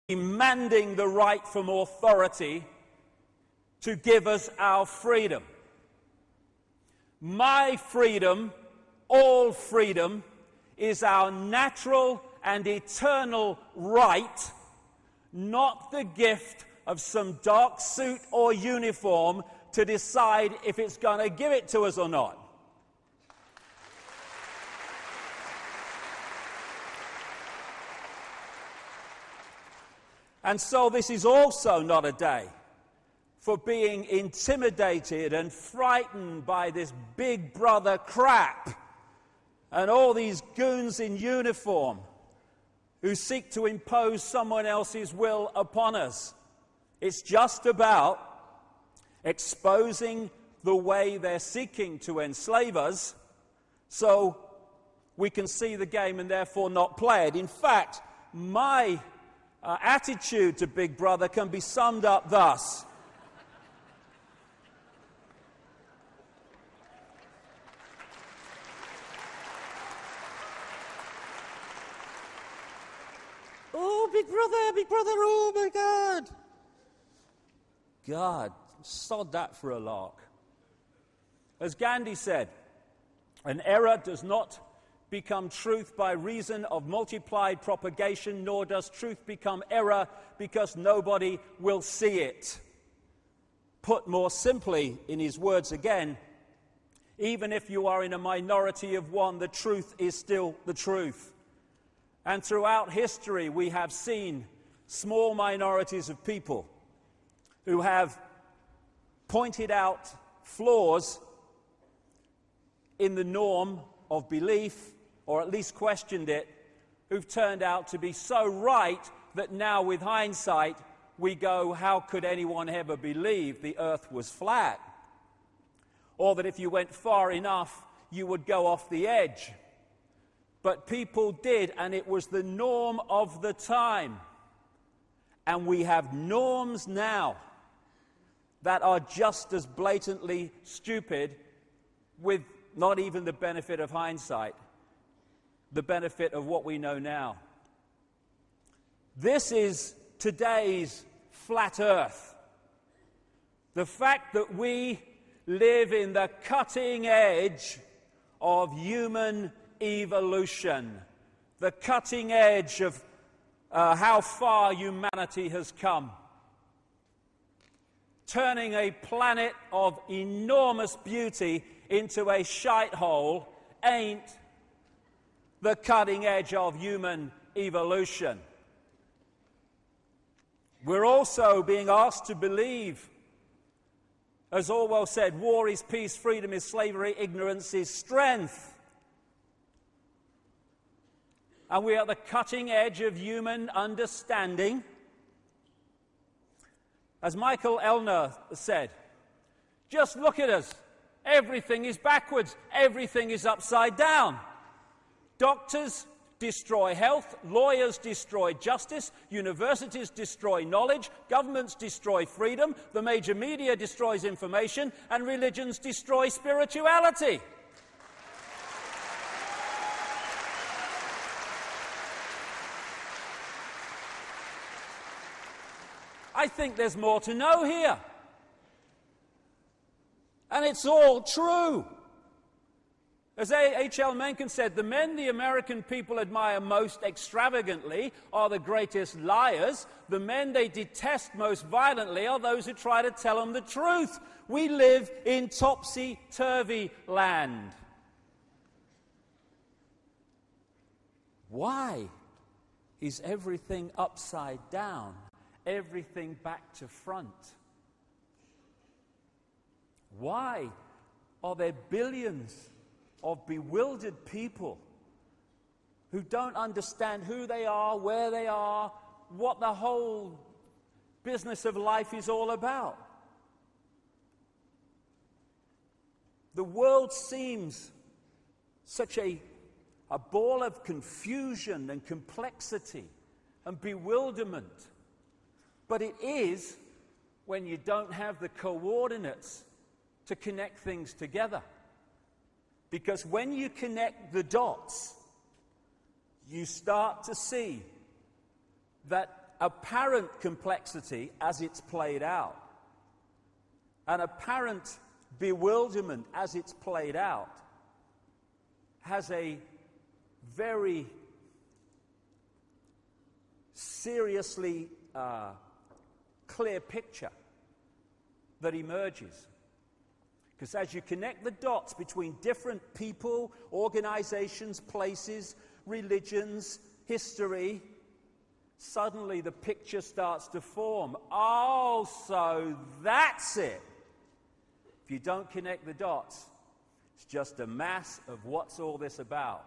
demanding the right from authority to give us our freedom. My freedom, all freedom, is our natural and eternal right, not the gift of some dark suit or uniform to decide if it's going to give it to us or not. And so this is also not a day for being intimidated and frightened by this big brother crap and all these goons in uniform who seek to impose someone else's will upon us. It's just about exposing the way they're seeking to enslave us so we can see the game and therefore not play it. In fact, my attitude to Big Brother can be summed up thus. Oh, Big Brother, oh my God. God, sod that for a lark. As Gandhi said, an error does not become truth by reason of multiplied propagation, nor does truth become error because nobody will see it. Put more simply, in his words again, even if you are in a minority of one, the truth is still the truth. And throughout history, we have seen small minorities of people who have pointed out flaws in the norm of belief, or at least questioned it, who've turned out to be so right that now with hindsight we go, how could anyone ever believe the earth was flat? Or that if you went far enough you would go off the edge. But people did, and it was the norm of the time. And we have norms now that are just as blatantly stupid, with not even the benefit of hindsight, the benefit of what we know now. This is today's flat earth. The fact that we live in the cutting edge of human evolution, the cutting edge of how far humanity has come, turning a planet of enormous beauty into a shithole ain't the cutting edge of human evolution. We're also being asked to believe, as Orwell said, war is peace, freedom is slavery, ignorance is strength. And we are at the cutting edge of human understanding. As Michael Elner said, just look at us. Everything is backwards. Everything is upside down. Doctors destroy health, lawyers destroy justice, universities destroy knowledge, governments destroy freedom, the major media destroys information, and religions destroy spirituality. I think there's more to know here. And it's all true. As H.L. Mencken said, the men the American people admire most extravagantly are the greatest liars. The men they detest most violently are those who try to tell them the truth. We live in topsy-turvy land. Why is everything upside down? Everything back to front? Why are there billions of bewildered people who don't understand who they are, where they are, what the whole business of life is all about? The world seems such a ball of confusion and complexity and bewilderment. But it is when you don't have the coordinates to connect things together. Because when you connect the dots, you start to see that apparent complexity as it's played out, an apparent bewilderment as it's played out, has a very seriously clear picture that emerges. Because as you connect the dots between different people, organizations, places, religions, history, suddenly the picture starts to form. Oh, so that's it. If you don't connect the dots, it's just a mass of what's all this about.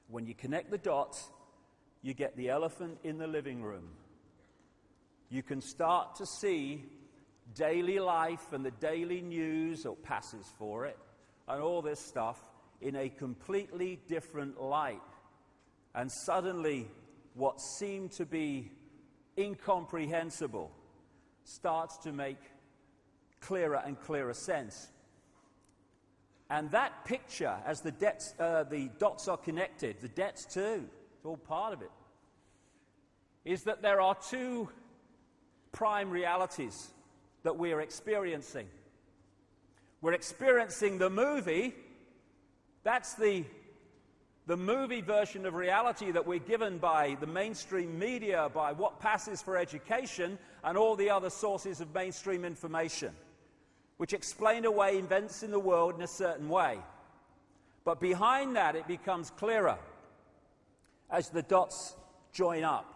When you connect the dots, you get the elephant in the living room. You can start to see daily life and the daily news, or passes for it, and all this stuff in a completely different light. And suddenly, what seemed to be incomprehensible starts to make clearer and clearer sense. And that picture, as the dots are connected, the debts too, it's all part of it, is that there are two prime realities that we are experiencing. We're experiencing the movie. That's the movie version of reality that we're given by the mainstream media, by what passes for education, and all the other sources of mainstream information, which explain away events in the world in a certain way. But behind that, it becomes clearer as the dots join up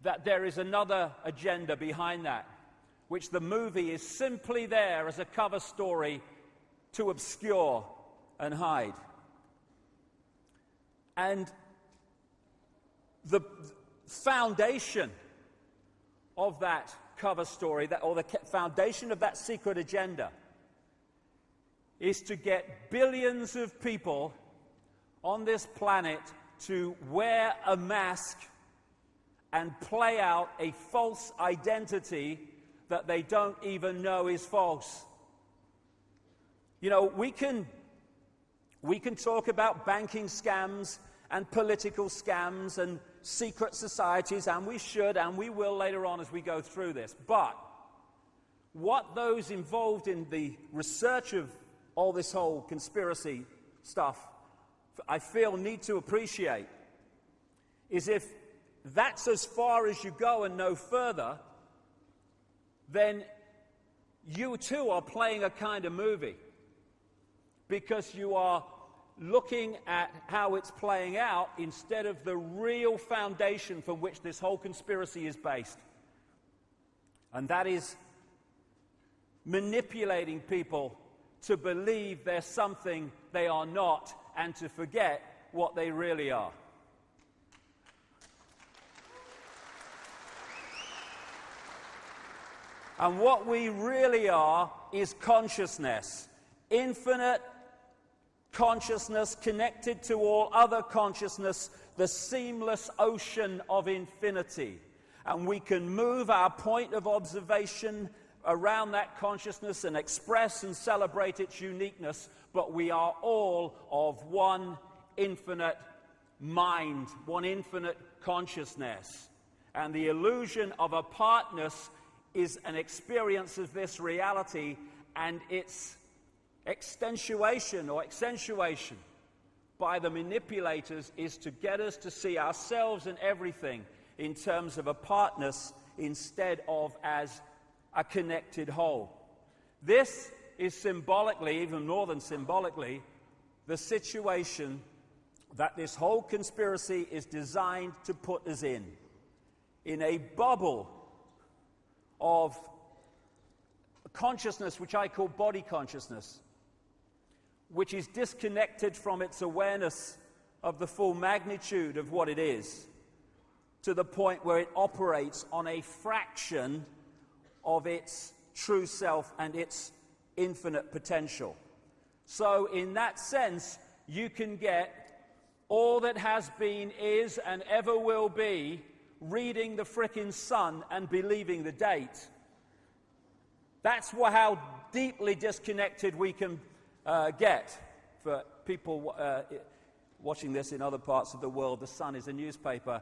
that there is another agenda behind that, which the movie is simply there as a cover story to obscure and hide. And the foundation of that cover story, or the foundation of that secret agenda, is to get billions of people on this planet to wear a mask and play out a false identity that they don't even know is false. You know, we can talk about banking scams and political scams and secret societies, and we should and we will later on as we go through this. But what those involved in the research of all this whole conspiracy stuff, I feel, need to appreciate is if that's as far as you go and no further, then you too are playing a kind of movie, because you are looking at how it's playing out instead of the real foundation from which this whole conspiracy is based. And that is manipulating people to believe they're something they are not and to forget what they really are. And what we really are is consciousness. Infinite consciousness connected to all other consciousness, the seamless ocean of infinity. And we can move our point of observation around that consciousness and express and celebrate its uniqueness, but we are all of one infinite mind, one infinite consciousness. And the illusion of apartness is an experience of this reality, and its extensuation or accentuation by the manipulators is to get us to see ourselves and everything in terms of apartness instead of as a connected whole. This is symbolically, even more than symbolically, the situation that this whole conspiracy is designed to put us in a bubble of consciousness, which I call body consciousness, which is disconnected from its awareness of the full magnitude of what it is, to the point where it operates on a fraction of its true self and its infinite potential. So in that sense, you can get all that has been, is, and ever will be reading the frickin' sun and believing the date. That's how deeply disconnected we can get. For people watching this in other parts of the world, the Sun is a newspaper.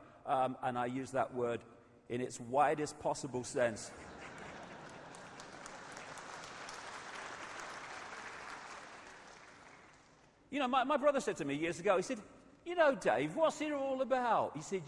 and I use that word in its widest possible sense. You know, my brother said to me years ago, he said, "You know, Dave, what's it all about?" He said,